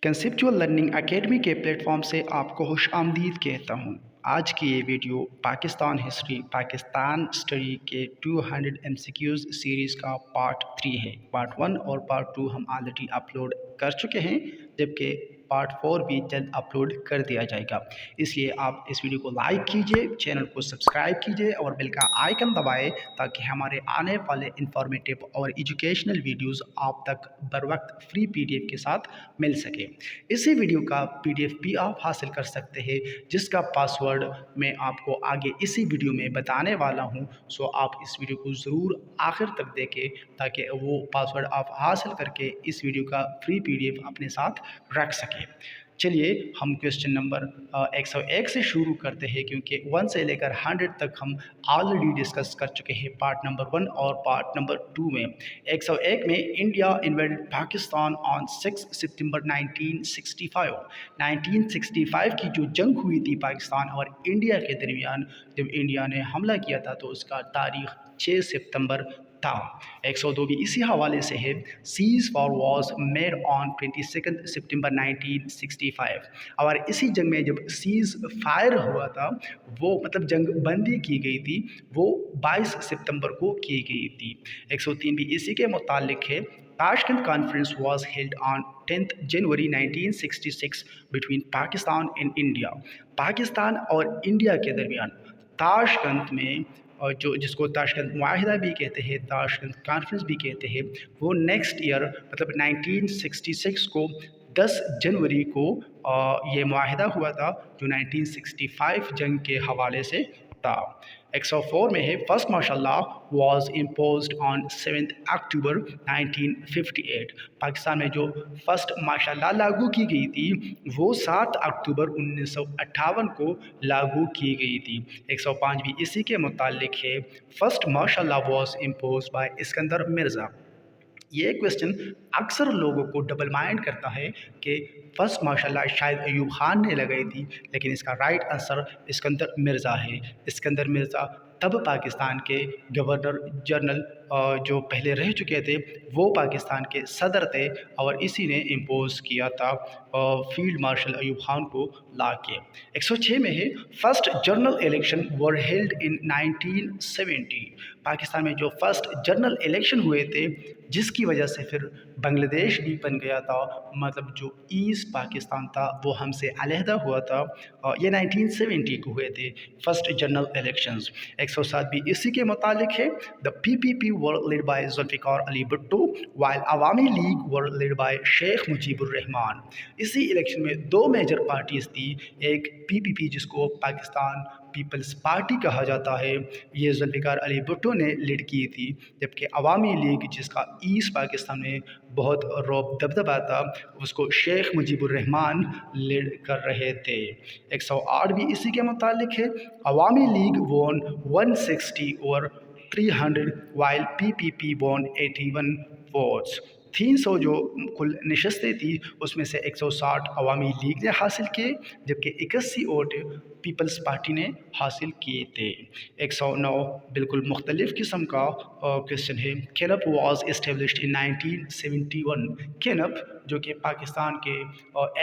Conceptual learning academy के platform से आपको खुश आमदीद कहता हूँ। आज की ये video Pakistan history Pakistan study के 200 MCQs सीरीज़ का पार्ट 3 है। पार्ट 1 और पार्ट 2 हम ऑलरेडी अपलोड कर चुके हैं, जबकि पार्ट 4 भी जल्द अपलोड कर दिया जाएगा। इसलिए आप इस वीडियो को लाइक कीजिए, चैनल को सब्सक्राइब कीजिए और बेल का आइकन दबाएं ताकि हमारे आने वाले इंफॉर्मेटिव और एजुकेशनल वीडियोस आप तक बर वक्त फ्री PDF के साथ मिल सके। इसी वीडियो का PDF भी आप हासिल कर सकते हैं, जिसका पासवर्ड मैं आपको आगे इसी वीडियो में बताने वाला हूं। सो आप इस वीडियो को ज़रूर आखिर तक देखें ताकि वो पासवर्ड आप हासिल करके इस वीडियो का फ्री PDF अपने साथ रख सकें। चलिए हम क्वेश्चन नंबर 101 से शुरू करते हैं, क्योंकि 1 से लेकर 100 तक हम ऑलरेडी डिस्कस कर चुके हैं पार्ट नंबर 1 और पार्ट नंबर 2 में। 101 में इंडिया इन्वेडेड पाकिस्तान ऑन 6 सितंबर 1965। 1965 की जो जंग हुई थी पाकिस्तान और इंडिया के दरमियान, जब इंडिया ने हमला किया था तो उसका तारीख 6 सितंबर था। 102 भी इसी हवाले से है। Ceasefire was made on 22 September 1965। और इसी जंग में जब सीज फायर हुआ था, वो मतलब जंग बंदी की गई थी, वो 22 सितंबर को की गई थी। 103 भी इसी के मुतालिक है। Tashkent Conference was held on 10th January 1966 between Pakistan and India। Pakistan और इंडिया के दरमियान ताशकंद में, और जो जिसको ताशकंद मुआहिदा भी कहते हैं, ताशकंद कॉन्फ्रेंस भी कहते हैं, वो नेक्स्ट ईयर मतलब 1966 को 10 जनवरी को ये मुआहिदा हुआ था, जो 1965 जंग के हवाले से था। 104 में है। First martial law was imposed on 7 October 1958। Pakistan में जो फर्स्ट मार्शल लॉ लागू की गई थी वो 7 अक्टूबर 1958 को लागू की गई थी। 105 भी इसी के मुतालिक है। First martial law was imposed by Iskander Mirza. ये क्वेश्चन अक्सर लोगों को डबल माइंड करता है कि फर्स्ट मार्शल लॉ शायद अयूब खान ने लगाई थी, लेकिन इसका राइट आंसर इस्कंदर मिर्ज़ा है। इस्कंदर मिर्ज़ा तब पाकिस्तान के गवर्नर जनरल जो पहले रह चुके थे, वो पाकिस्तान के सदर थे और इसी ने इम्पोज किया था फील्ड मार्शल अयूब खान को ला के। 106 में है। First general election were held in 1970। Pakistan में जो फर्स्ट जनरल इलेक्शन हुए थे, जिसकी वजह से फिर बांग्लादेश भी बन गया था, मतलब जो ईस्ट पाकिस्तान था वो हमसे अलहदा हुआ था। ये 1970 को हुए थे फर्स्ट जनरल इलेक्शंस। 107 भी इसी के मुतालिक है। The PPP were led by Zulfikar Ali Bhutto while Awami League were led by Sheikh Mujibur Rahman. इसी इलेक्शन में दो मेजर पार्टीज़ थी। एक PPP जिसको पाकिस्तान पीपल्स पार्टी कहा जाता है, ये जुल्फ़िकार अली भुट्टो ने लीड की थी, जबकि अवामी लीग जिसका ईस्ट पाकिस्तान में बहुत रौब दबदबा था, उसको शेख मुजीबुर रहमान लीड कर रहे थे। 108 भी इसी के मुतालिक है। अवामी लीग वॉन 160 और 300 वाइल PPP वॉन 81 वोट्स। 300 जो कुल नशस्तें थी उसमें से 160 अवामी लीग ने हासिल किए, जबकि 81 वोट पीपल्स पार्टी ने हासिल किए थे। 109 बिल्कुल मुख्तलिफ किस्म का क्वेश्चन है। केनप वाज इस्टेब्लिश्ड इन 1971। केनप जो कि पाकिस्तान के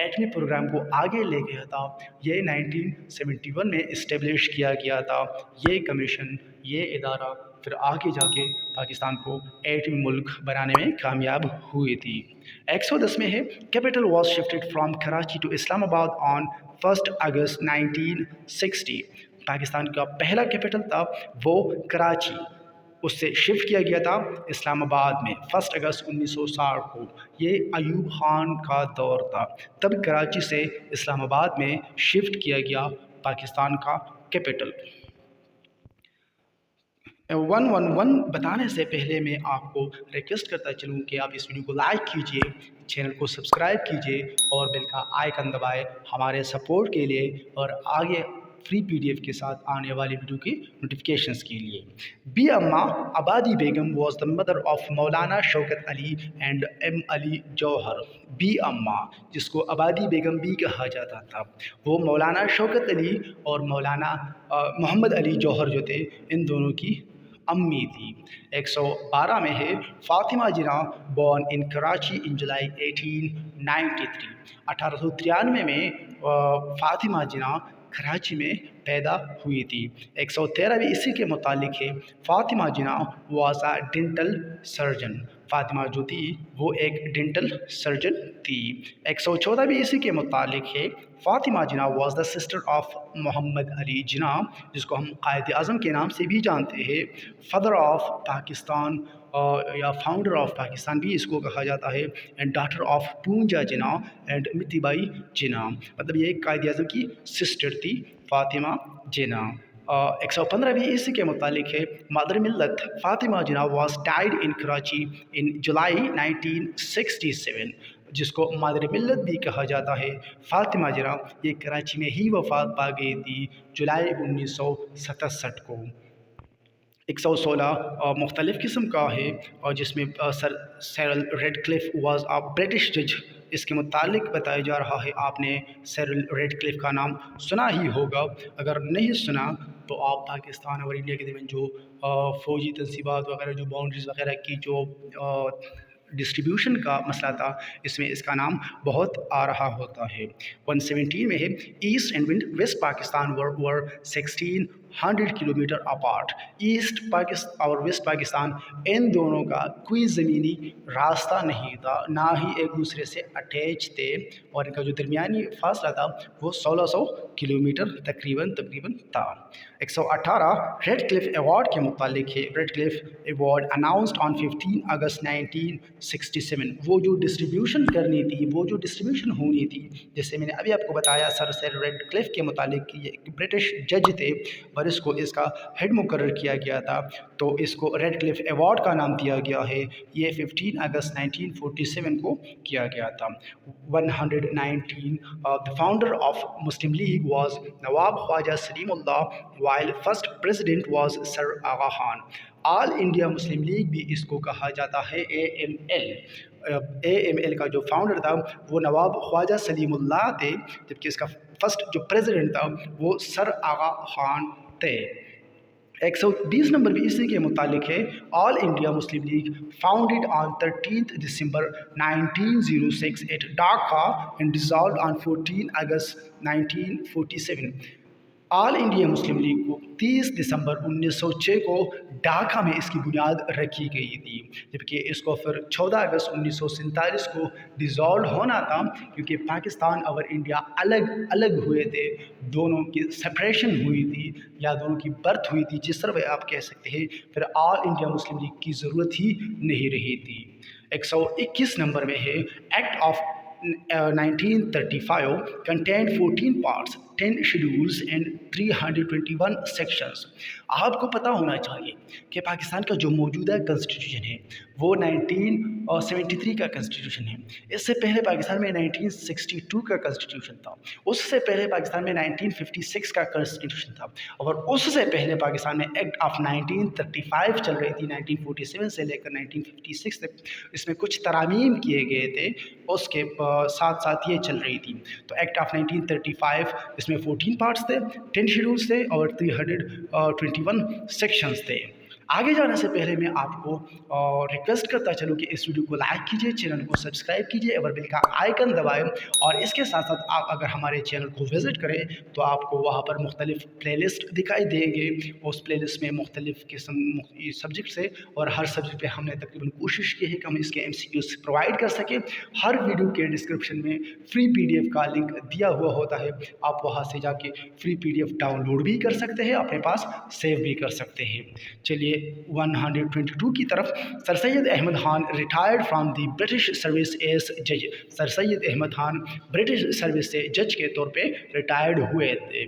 एटमी प्रोग्राम को आगे ले गया था, ये 1971 में इस्टेब्लिश किया गया था। ये कमीशन, ये इदारा फिर आगे जाके पाकिस्तान को एटमी मुल्क बनाने में कामयाब हुई थी। 110 में है। Capital was shifted from Karachi to Islamabad on 1 August 1960। Pakistan का पहला कैपिटल था वो कराची, उससे शिफ्ट किया गया था इस्लामाबाद में 1 अगस्त 1960 को। ये अयूब खान का दौर था, तब कराची से इस्लामाबाद में शिफ्ट किया गया पाकिस्तान का कैपिटल। 111 बताने से पहले मैं आपको रिक्वेस्ट करता चलूँ कि आप इस वीडियो को लाइक कीजिए, चैनल को सब्सक्राइब कीजिए और बेल का आइकन दबाएं हमारे सपोर्ट के लिए और आगे फ्री PDF के साथ आने वाली वीडियो की नोटिफिकेशंस के लिए। Bi Amma Abadi Begum was the mother of Maulana Shaukat Ali and M Ali Jauhar. Bi Amma जिसको आबादी बेगम भी कहा जाता था, वो मौलाना शौकत अली और मौलाना मोहम्मद अली जौहर जो थे, इन दोनों की امی تھی۔ 112 میں ہے فاطمہ جناح بورن ان کراچی ان جولائی 1893۔ 1893 میں فاطمہ جناح کراچی میں پیدا ہوئی تھی۔ 113 اسی کے متعلق ہے Fatima Jinnah was a dental surgeon. Fatima جو تھی وہ ایک ڈینٹل سرجن تھی۔ 114 بھی اسی کے متعلق ہے Fatima Jinnah was the sister of محمد علی جناح، جس کو ہم قائد اعظم کے نام سے بھی جانتے ہیں، فادر آف پاکستان یا فاؤنڈر آف پاکستان بھی اس کو کہا جاتا ہے، and daughter of Poonja Jinnah and متی بائی جناح، مطلب یہ قائد اعظم کی سسٹر تھی فاطمہ جناح۔ 115 بھی اسی کے متعلق ہے مادر ملت فاطمہ جناح واز ڈائیڈ ان کراچی ان جولائی 1967، جس کو مادر ملت بھی کہا جاتا ہے۔ فاطمہ جناح یہ کراچی میں ہی وفات پا گئی تھی جولائی 1967 کو۔ 116 مختلف قسم کا ہے اور جس میں sir Cyril Radcliffe was a British جج، اس کے متعلق بتایا جا رہا ہے۔ آپ نے سیرل ریڈ کلف کا نام سنا ہی ہوگا، اگر نہیں سنا تو آپ پاکستان اور انڈیا کے درمیان جو فوجی تنصیبات وغیرہ، جو باؤنڈریز وغیرہ کی جو ڈسٹریبیوشن کا مسئلہ تھا، اس میں اس کا نام بہت آ رہا ہوتا ہے۔ 117 میں ہے east and west Pakistan were 1600 kilometre apart. East Pakistan اور ویسٹ پاکستان ان دونوں کا کوئی زمینی راستہ نہیں تھا، نہ ہی ایک دوسرے سے اٹیچ تھے، اور ان کا جو درمیانی فاصلہ تھا وہ 1600 کلومیٹر تقریباً تھا۔ 118 ریڈ کلف ایوارڈ کے متعلق ہے۔ ریڈ کلف ایوارڈ اناؤنسڈ آن 15 اگست 1967، وہ جو ڈسٹریبیوشن کرنی تھی، وہ جو ڈسٹریبیوشن ہونی تھی، جیسے میں نے ابھی آپ کو بتایا سر ریڈ کلف کے متعلق کہ یہ ایک برٹش جج تھے اور اس کو اس کا ہیڈ مقرر کیا گیا تھا، تو اس کو ریڈ کلف ایوارڈ کا نام دیا گیا ہے۔ یہ 15 اگست 1947 کو کیا گیا تھا۔ 119 the founder of Muslim League was Nawab Khwaja Salim Allah, while first president was Sir Agha Khan۔ All India Muslim league بھی اس کو کہا جاتا ہے AML کا جو فاؤنڈر تھا وہ نواب خواجہ سلیم اللہ تھے، جبکہ اس کا فرسٹ جو پریزیڈنٹ تھا وہ سر آغا خان تھے۔ 120 نمبر بھی اسی کے متعلق ہے۔ All India Muslim League founded on 13 December 1906 at Dhaka and dissolved on 14 August 1947۔ All India Muslim League کو 30 دسمبر 1906 کو ڈھاکہ میں اس کی بنیاد رکھی گئی تھی، جبکہ اس کو پھر 14 اگست 1947 کو ڈیزالو ہونا تھا، کیونکہ پاکستان اور انڈیا الگ ہوئے تھے، دونوں کی سپریشن ہوئی تھی یا دونوں کی برتھ ہوئی تھی، جس طرح آپ کہہ سکتے ہیں، پھر آل انڈیا مسلم لیگ کی ضرورت ہی نہیں رہی تھی۔ 121 نمبر میں ہے act of 1935 contained 14 parts, 10 schedules and 321 sections۔ آپ کو پتہ ہونا چاہیے کہ پاکستان کا جو موجودہ کنسٹیٹیوشن ہے وہ 1973 کا کنسٹیٹیوشن ہے۔ اس سے پہلے پاکستان میں 1962 کا کنسٹیٹیوشن تھا، اس سے پہلے پاکستان میں 1956 کا کنسٹیٹیوشن تھا، اور اس سے پہلے پاکستان میں ایکٹ آف 1935 چل رہی تھی 1947 سے لے کر 1956 تک۔ اس میں کچھ ترامیم کیے گئے تھے، اس کے ساتھ ساتھ یہ چل رہی تھی۔ تو ایکٹ آف 1935 اس میں 14 پارٹس تھے، 10 شیڈولز تھے اور 321 سیکشنز تھے۔ آگے جانے سے پہلے میں آپ کو ریکویسٹ کرتا چلوں کہ اس ویڈیو کو لائک کیجئے، چینل کو سبسکرائب کیجئے اور بیل کا آئیکن دبائیں، اور اس کے ساتھ ساتھ آپ اگر ہمارے چینل کو وزٹ کریں تو آپ کو وہاں پر مختلف پلے لسٹ دکھائی دیں گے۔ اس پلے لسٹ میں مختلف قسم سبجیکٹس ہے، اور ہر سبجیکٹ پہ ہم نے تقریباً کوشش کی ہے کہ ہم اس کے MCQs پرووائڈ کر سکیں۔ ہر ویڈیو کے ڈسکرپشن میں فری PDF کا لنک دیا ہوا ہوتا ہے، آپ وہاں سے جا کے فری PDF ڈاؤن لوڈ بھی کر سکتے ہیں، اپنے پاس سیو بھی کر سکتے ہیں۔ چلیے 122 کی طرف۔ Sir Syed Ahmad Khan retired from the British service as جج۔ Sir Syed Ahmad Khan British service سے جج کے طور پہ ریٹائرڈ ہوئے تھے۔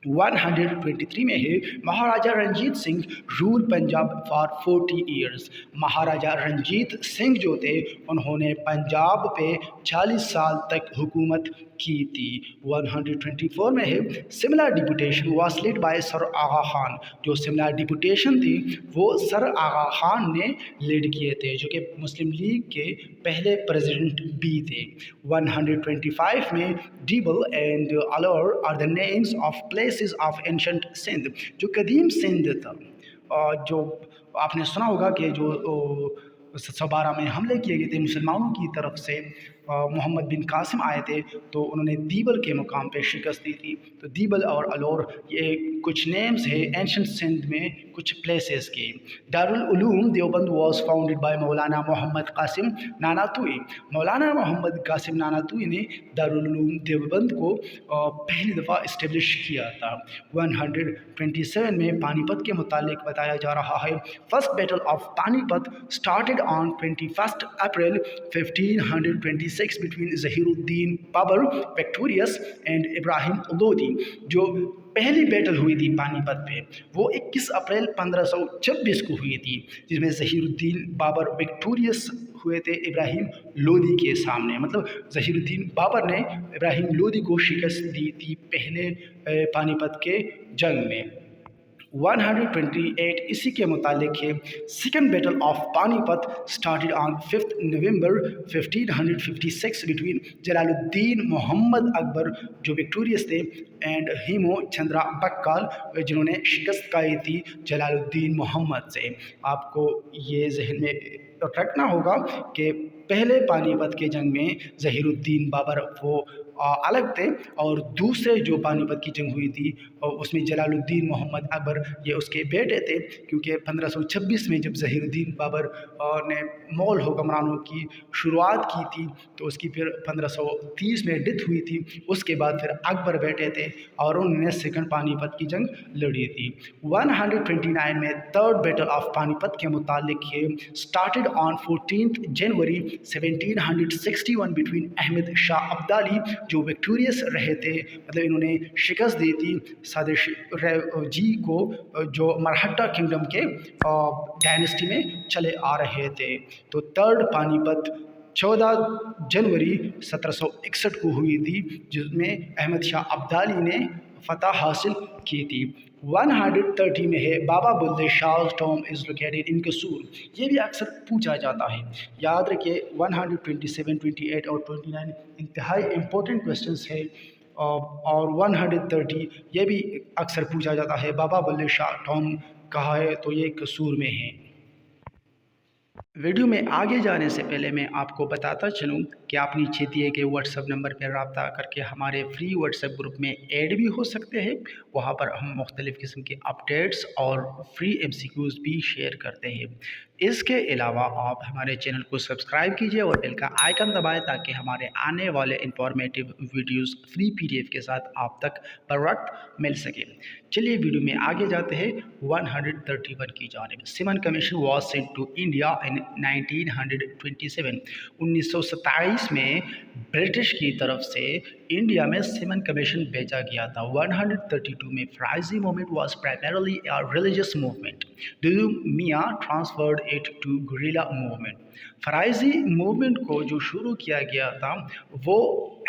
123 میں ہے Maharaja Ranjit Singh rule Punjab for 40 years. Maharaja Ranjit Singh جو تھے انہوں نے پنجاب پہ 40 سال تک حکومت کی تھی۔ 124 میں ہے Simla deputation was led by sir Agha Khan. جو سملا ڈپوٹیشن تھی وہ سر آغا خان نے لیڈ کیے تھے، جو کہ مسلم لیگ کے پہلے پریزیڈنٹ بھی تھے۔ 125 میں Debal and Alor are the names of places of ancient Sindh. جو قدیم سندھ تھا जो आपने सुना होगा कि जो 712 में हमले किए गए थे मुसलमानों की तरफ से, मोहम्मद बिन कासिम आए थे तो उन्होंने दीबल के मुकाम पे शिकस्त दी थी। तो दीबल और अलौर ये कुछ नेम्स है एंशंट सिंध में कुछ प्लेसेस के। Darul Uloom Deoband was founded by मौलाना मोहम्मद कासिम नानातुई। मौलाना मोहम्मद कासिम नानातुई ने दारुल उलूम देवबंद को पहली दफ़ा इस्टेब्लिश किया था। 127 में पानीपत के मुतालिक बताया जा रहा है, first battle of Panipat started on 21 April 1526 between Zahiruddin Babur victorious and Ibrahim Lodi. जो पहली बैटल हुई थी पानीपत पे वो 21 अप्रैल 1526 को हुई थी, जिसमें ज़हीरुद्दीन बाबर विक्टोरियस हुए थे इब्राहिम लोदी के सामने। मतलब ज़हीरुद्दीन बाबर ने इब्राहिम लोदी को शिकस्त दी थी पहले पानीपत के जंग में। 128 इसी के मुतालिक है। Second battle of Panipat started on 5 November 1556 between Jalaluddin Mohammad Akbar जो विक्टोरियस थे एंड हिमो चंद्रा बक्काल जिन्होंने शिकस्त खाई थी जलालुद्दीन मोहम्मद से। आपको ये जहन में रखना होगा कि पहले पानीपत के जंग में ज़हीरुद्दीन बाबर वो अलग थे और दूसरे जो पानीपत की जंग हुई थी उसमें जलालुद्दीन मोहम्मद अकबर ये उसके बेटे थे, क्योंकि 1526 में जब ज़हीरुद्दीन बाबर ने मुग़ल हुक्मरानों की शुरुआत की थी तो उसकी फिर 1530 में डेथ हुई थी। उसके बाद फिर अकबर बैठे थे और उन्होंने सेकंड पानीपत की जंग लड़ी थी। 129 में थर्ड बैटल ऑफ पानीपत के मुतालिक है, started on 14 January 1761 between Ahmad Shah Abdali जो विक्टोरियस रहे थे, मतलब इन्होंने शिकस्त दी थी सादिश जी को जो मरहट्टा किंगडम के डायनेस्टी में चले आ रहे थे। तो थर्ड पानीपत 14 जनवरी 1761 को हुई थी, जिसमें अहमद शाह अब्दाली ने फतह हासिल की थी। 130 में है Baba Bulleh Shah tomb is located in Kasur. ये भी अक्सर पूछा जाता है, याद रखिए 127, 28 और 29 इंतहाई इम्पोर्टेंट क्वेश्चंस है। और 130 ये भी अक्सर पूछा जाता है बाबा बुल्ले शाह टॉम कहाँ है, तो ये कसूर में है। वीडियो में आगे जाने से पहले मैं आपको बताता चलूँ कि आप नीचे दिए गए व्हाट्सएप नंबर पर रब्ता करके हमारे फ्री व्हाट्सएप ग्रुप में ऐड भी हो सकते हैं। वहाँ पर हम मुख्तलिफ़ किस्म के अपडेट्स और फ्री MCQs भी शेयर करते हैं। इसके अलावा आप हमारे चैनल को सब्सक्राइब कीजिए और बेल का आइकन दबाएं ताकि हमारे आने वाले इंफॉर्मेटिव वीडियोस फ्री PDF के साथ आप तक बर वक्त मिल सके। चलिए वीडियो में आगे जाते हैं 131 की जानिब। Simon commission was sent to India in 1927। 1927 में ब्रिटिश की तरफ से इंडिया में सिमन कमीशन भेजा गया था। 132 में Faraizi movement was primarily a religious movement. Dudu Miyan transferred it to guerrilla movement. Faraizi movement को जो शुरू किया गया था वो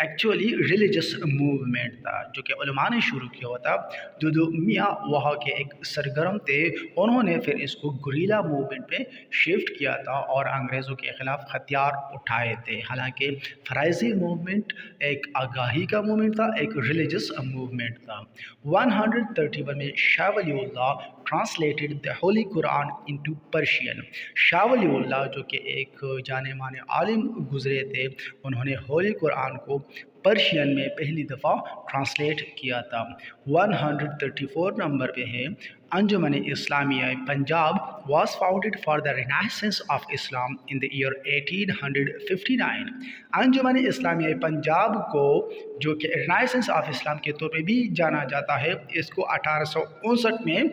एक्चुअली रिलीजियस मूवमेंट था जो कि उलमा ने शुरू किया हुआ था। दुदू मियाँ वहाँ के एक सरगर्म थे, उन्होंने फिर इसको गुरिल्ला मूवमेंट पे शिफ्ट किया था और अंग्रेज़ों के ख़िलाफ़ हथियार उठाए थे। हालांकि फराइजी मूवमेंट एक आगाही का मूवमेंट था, एक रिलीजियस मूवमेंट था। 131 में Shah Waliullah translated the Holi Quran into Persian. Shah Waliullah जो कि एक जाने माने आलिम गुजरे थे, उन्होंने होली कुरान को पर्शियन में पहली दफ़ा ट्रांसलेट किया था। 134 नंबर पे है अंजुमन Islamia Punjab was founded for the renaissance of Islam in the year 1859। अंजुमन इस्लामिया पंजाब को जो कि रिनाइसेंस ऑफ इस्लाम के तौर पे भी जाना जाता है, इसको 1859 में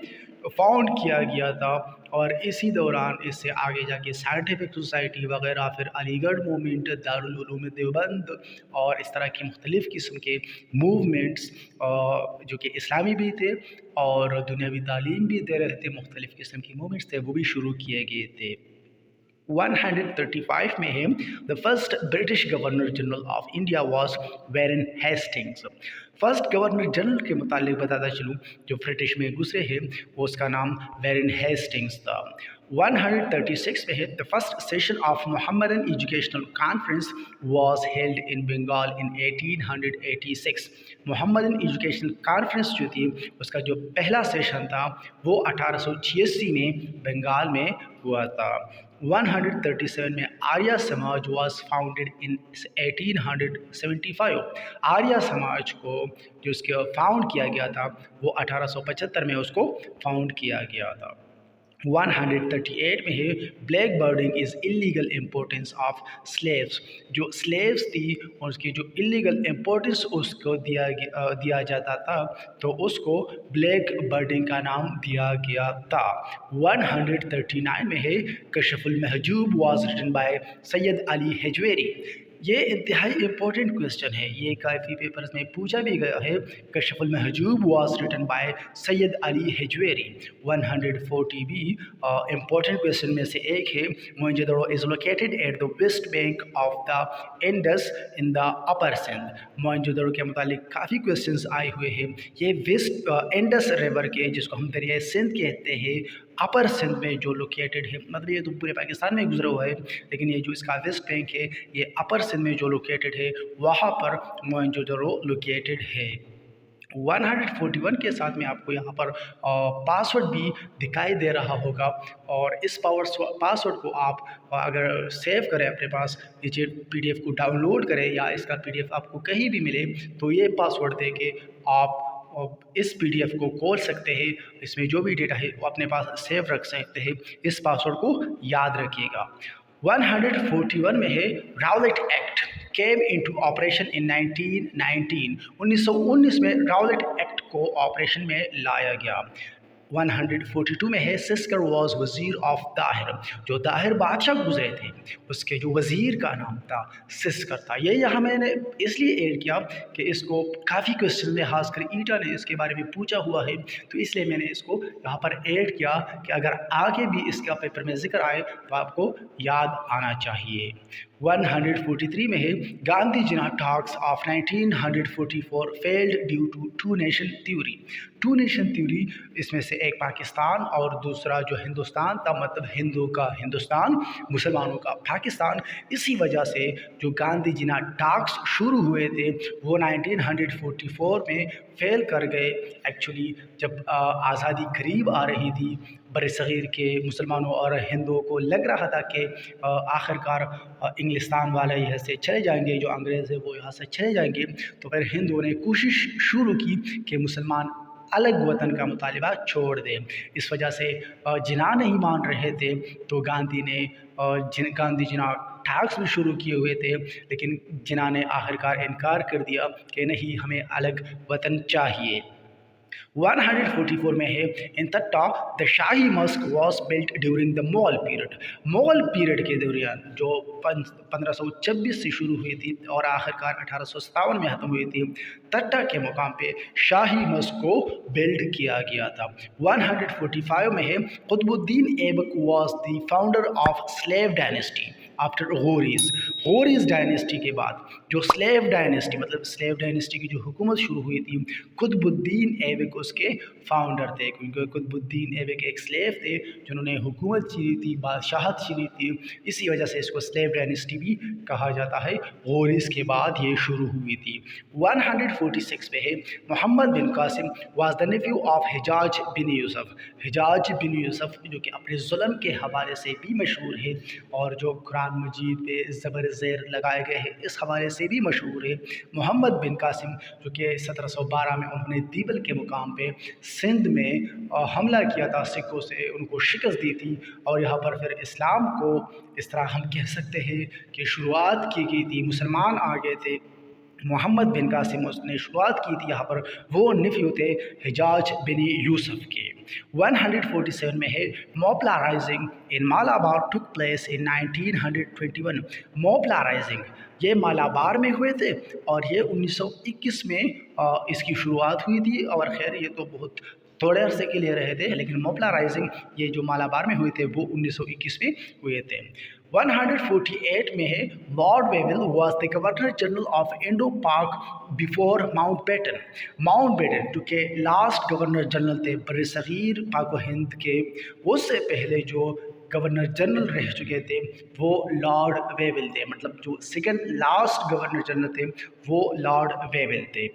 फाउंड किया गया था और इसी दौरान इससे आगे जाके साइंटिफिक सोसाइटी वगैरह, फिर अलीगढ़ मूवमेंट, दारुल उलूम देवबंद और इस तरह की मुख्तलिफ़ किस्म के मूवमेंट्स जो कि इस्लामी भी थे और दुनियावी तालीम भी दे रहे थे, मुख्तलिफ़ किस्म की मूवमेंट्स थे, वो भी शुरू किए गए थे। 135 में है the first British governor general of India was Warren Hastings. First governor general के मुतालिक बताता चलूँ जो ब्रिटिश में गुजरे हैं, वो उसका नाम वेरन हेस्टिंग्स था। 136 में है the first session of Mohammedan educational conference was held in Bengal in 1886। Mohammedan educational conference जो थी उसका जो पहला सेशन था वो 1886 में बंगाल में हुआ था। 137 में Arya Samaj was founded in 1875। Arya Samaj को जो उसके फाउंड किया गया था वो 1875 में उसको फाउंड किया गया था। 138 में है blackbirding is illegal importance of slaves. जो स्लेव्स थी और उसकी जो इलीगल इम्पोर्टेंस उसको दिया जाता था तो उसको ब्लैक बर्डिंग का नाम दिया गया था। 139 में है Kashful Mahjoob was written by Syed Ali Hajveri. ये इंतहाई इम्पोर्टेंट क्वेश्चन है, ये काफ़ी पेपर्स में पूछा भी गया है। Kashful Mahjoob was written by Syed Ali Hajveri. 140 भी इम्पोर्टेंट क्वेश्चन में से एक है। Mohenjodaro is located at the west bank of the Indus in the upper Sindh. Mohenjodaro के मुतालिक काफ़ी क्वेश्चंस आए हुए हैं। ये वेस्ट इंडस रिवर के, जिसको हम दरिया सिंध कहते हैं, अपर सिंध में जो लोकेटेड है, मतलब ये तो पूरे पाकिस्तान में गुजरा हुआ है, लेकिन ये जो इसका वेस्ट बैंक है ये अपर सिंध में जो लोकेटेड है वहाँ पर मोहनजोदड़ो लोकेटेड है। 141 के साथ में आपको यहाँ पर पासवर्ड भी दिखाई दे रहा होगा, और इस पासवर्ड को आप अगर सेव करें अपने पास, नीचे PDF को डाउनलोड करें या इसका PDF आपको कहीं भी मिले तो ये पासवर्ड दे के आप इस PDF को खोल सकते हैं। इसमें जो भी डेटा है वो अपने पास सेव रख सकते हैं। इस पासवर्ड को याद रखिएगा। 141 में है Rowlatt act came into operation in 1919। 1919 में राउलेट एक्ट को ऑपरेशन में लाया गया। 142 में है सिस्कर वॉज वज़ीर ऑफ दाहिर। जो दाहिर बादशाह गुजरे थे उसके जो वज़ीर का नाम था सिस्कर था। ये यहाँ मैंने इसलिए ऐड किया कि इसको काफ़ी क्वेश्चन में खासकर ईटा ने इसके बारे में पूछा हुआ है, तो इसलिए मैंने इसको यहाँ पर ऐड किया कि अगर आगे भी इसका पेपर में जिक्र आए तो आपको याद आना चाहिए। 143 में है Gandhi Jinnah talks of 1944 failed due to two nation theory. Two nation theory, इसमें से एक पाकिस्तान और दूसरा जो हिंदुस्तान था, मतलब हिंदू का हिंदुस्तान, मुसलमानों का पाकिस्तान। इसी वजह से जो गांधी जिना टॉक्स शुरू हुए थे वो 1944 में फेल कर गए। एक्चुअली जब आज़ादी करीब आ रही थी, बरसग़ीर के मुसलमानों और हिंदुओं को लग रहा था कि आखिरकार इंग्लिस्तान वाले यहाँ से चले जाएंगे, जो अंग्रेज़ है वो यहाँ से चले जाएंगे, तो फिर हिंदुओं ने कोशिश शुरू की कि मुसलमान अलग वतन का मुतालिबा छोड़ दें। इस वजह से जिना नहीं मान रहे थे तो गांधी जिना टॉक्स भी शुरू किए हुए थे, लेकिन जिना ने आखिरकार इनकार कर दिया कि नहीं, हमें अलग वतन चाहिए। 144 में है in Thatta the Shahi mosque was built during the Mughal period. Mughal period के दौरान जो 1526 से शुरू हुई थी और आखिरकार 1857 में ख़त्म हुई थी, तट्टा के मुकाम पे शाही मस्क को बिल्ड किया गया था। 145 में है Qutbuddin Aibak was the founder of slave dynasty after Ghorids dynasty के बाद जो स्लेव डायनेस्टी, मतलब स्लेव डायनेस्टी की जो हुकूमत शुरू हुई थी, कुतुबुद्दीन ऐबक उसके फाउंडर थे, क्योंकि कुतुबुद्दीन ऐबक एक स्लेव थे जिन्होंने हुकूमत छीनी थी, बादशाहत छीनी थी। इसी वजह से इसको स्लेव डायनेस्टी भी कहा जाता है। होरीज के बाद ये शुरू हुई थी। 146 में है Muhammad bin Qasim was the nephew of Hajjaj bin Yusuf. Hajjaj bin Yusuf जो कि अपने जुल्म के हवाले से भी मशहूर है और जो कुरान मजीद पे ज़बर ज़ेर लगाए गए हैं इस हवाले से भी मशहूर है। मोहम्मद बिन कासिम जो कि 1712 में उन्होंने दीबल के मुकाम पे सिंध में हमला किया था, सिखों से उनको शिकस्त दी थी, और यहाँ पर फिर इस्लाम को इस तरह हम कह सकते हैं कि शुरुआत की गई थी, मुसलमान आ गए थे। मोहम्मद बिन कासिम उसने शुरुआत की थी, यहाँ पर वो नेफ्यू थे हिजाज बिन यूसुफ के। 147 में है Moplah rising in Malabar took place in 1921। Moplah rising ये मालाबार में हुए थे और ये 1921 में इसकी शुरुआत हुई थी। और खैर ये तो बहुत थोड़े अरसे के लिए रहे थे, लेकिन मोबिलाइजिंग ये जो मालाबार में हुए थे वो 1921 में हुए थे। 148 में Lord वेविल was the governor general of Indo पाक बिफोर माउंटबेटन। माउंटबेटन जो कि लास्ट गवर्नर जनरल थे बरसगीर पाक हिंद के, उससे पहले जो गवर्नर जनरल रह चुके थे वो लॉर्ड वेविल थे, मतलब जो सेकंड लास्ट गवर्नर जनरल थे वो लॉर्ड वेविल थे।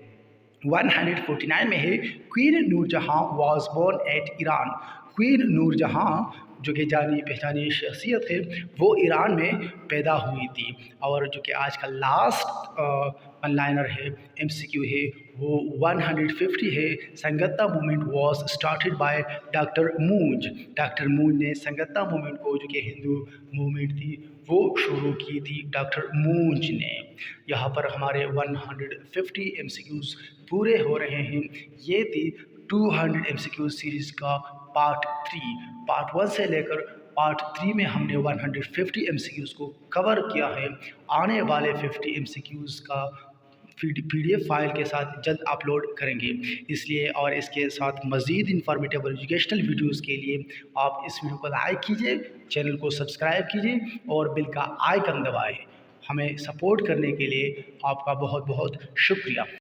149 में है queen Noorjahan was born at Iran. Queen Noorjahan जो कि जानी पहचानी शख्सियत है वो ईरान में पैदा हुई थी। और जो कि आज का लास्ट वन लाइनर है, एमसीक्यू है, वो 150 है। Sangathan movement was started by doctor Moonje. Doctor Moonje ने संगत्ता मूवमेंट को, जो कि हिंदू मूवमेंट थी, वो शुरू की थी डॉक्टर मूंज ने। यहाँ पर हमारे 150 एमसीक्यूज़ पूरे हो रहे हैं। ये थी 200 एमसीक्यू सीरीज़ का पार्ट 3। पार्ट 1 से लेकर पार्ट 3 में हमने 150 एमसीक्यूज़ को कवर किया है। आने वाले 50 एमसीक्यूज़ का PDF फाइल के साथ जल्द अपलोड करेंगे, इसलिए और इसके साथ मज़ीद इंफॉर्मेटिव और एजुकेशनल वीडियोज़ के लिए आप इस वीडियो को लाइक कीजिए, चैनल को सब्सक्राइब कीजिए और बिल का आइकन दबाएँ। हमें सपोर्ट करने के लिए आपका बहुत बहुत शुक्रिया।